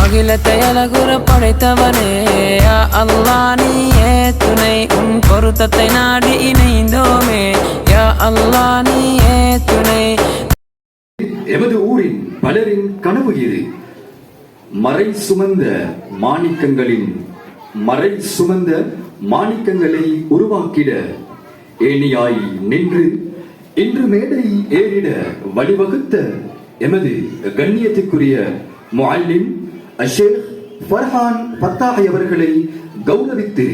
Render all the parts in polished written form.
அகிலத்தை அழகுற படைத்தவனே யா அல்லாஹ் நீயே துணை உன் பொருத்தத்தை நாடி இணைந்தோமே யா அல்லாஹ் நீயே துணை. எமது ஊரின் பலரின் கனவு இது மறை சுமந்த மாணிக்கங்களை உருவாக்கிட ஏணியாய் நின்று இன்று மேடை ஏறிட வழிவகுத்த எமது கண்ணியத்துக்குரிய முஅல்லிம் ஷேக் ஃபர்ஹான் ஃபத்தாஹி அவர்களை கௌரவித்து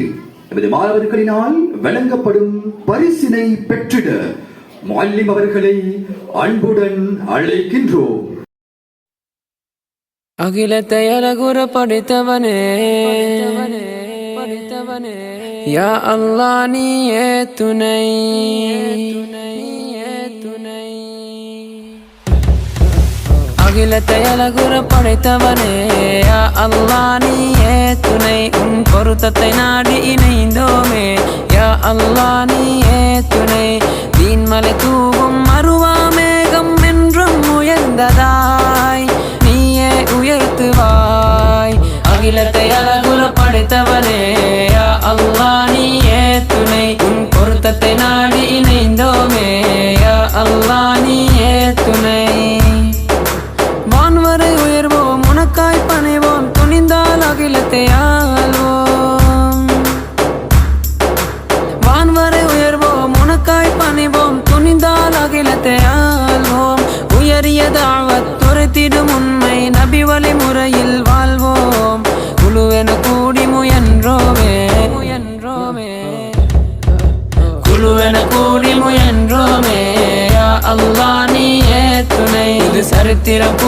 எமது மாணவர்களினால் வழங்கப்படும் பரிசினை பெற்றிட முஅல்லிம் அவர்களை அன்புடன் அழைக்கின்றோம். அகிலத்தை அழகுற படைத்தவனே யா அல்லாஹ் நீயே துணை. அகிலத்தை அழகுற படைத்தவனே யா அல்லாஹ் நீயே துணை உன் பொருத்தத்தை நாடி இணைந்தோமே யா அல்லாஹ் நீயே துணை. தீன்மலை தூவும் மறுவா மேகம் என்றும் உயர்ந்ததாய் நீயே உயர்த்துவாய். அகிலத்தை அழகுற படைத்தவனே யா அல்லாஹ் நீயே துணை உன் பொருத்தத்தை நாடி இணைந்தோமே யா அல்லாஹ் நீயே துணை. வான்வரை உயர்வோம் உனக்காய் பணிவோம் துணிந்தால் அகிலத்தை ஆள்வோம். வான்வரை உயர்வோம் உனக்காய் பணிவோம் துணிந்தால் அகிலத்தை ஆள்வோம். உயரிய தாவத் துரைத்திடும் உண்மை நபி வழி முறையில் வாழ்வோம். குழுவென கூடி முயன்றோமே குழுவென கூடி முயன்றோமே யா அல்லாஹ் நீயே துணை. இது சரித்திரம்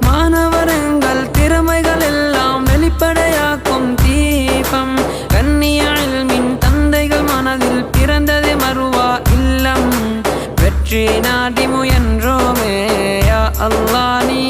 மாணவரங்கள் திறமைகள் எல்லாம் வெளிப்படையாக்கும் தீபம். கண்ணிய இல்மின் தந்தைகள் மனதில் பிறந்ததே மறுவா இல்லம். வெற்றி நாடி முயன்றோமே யா அல்லாஹ் நீ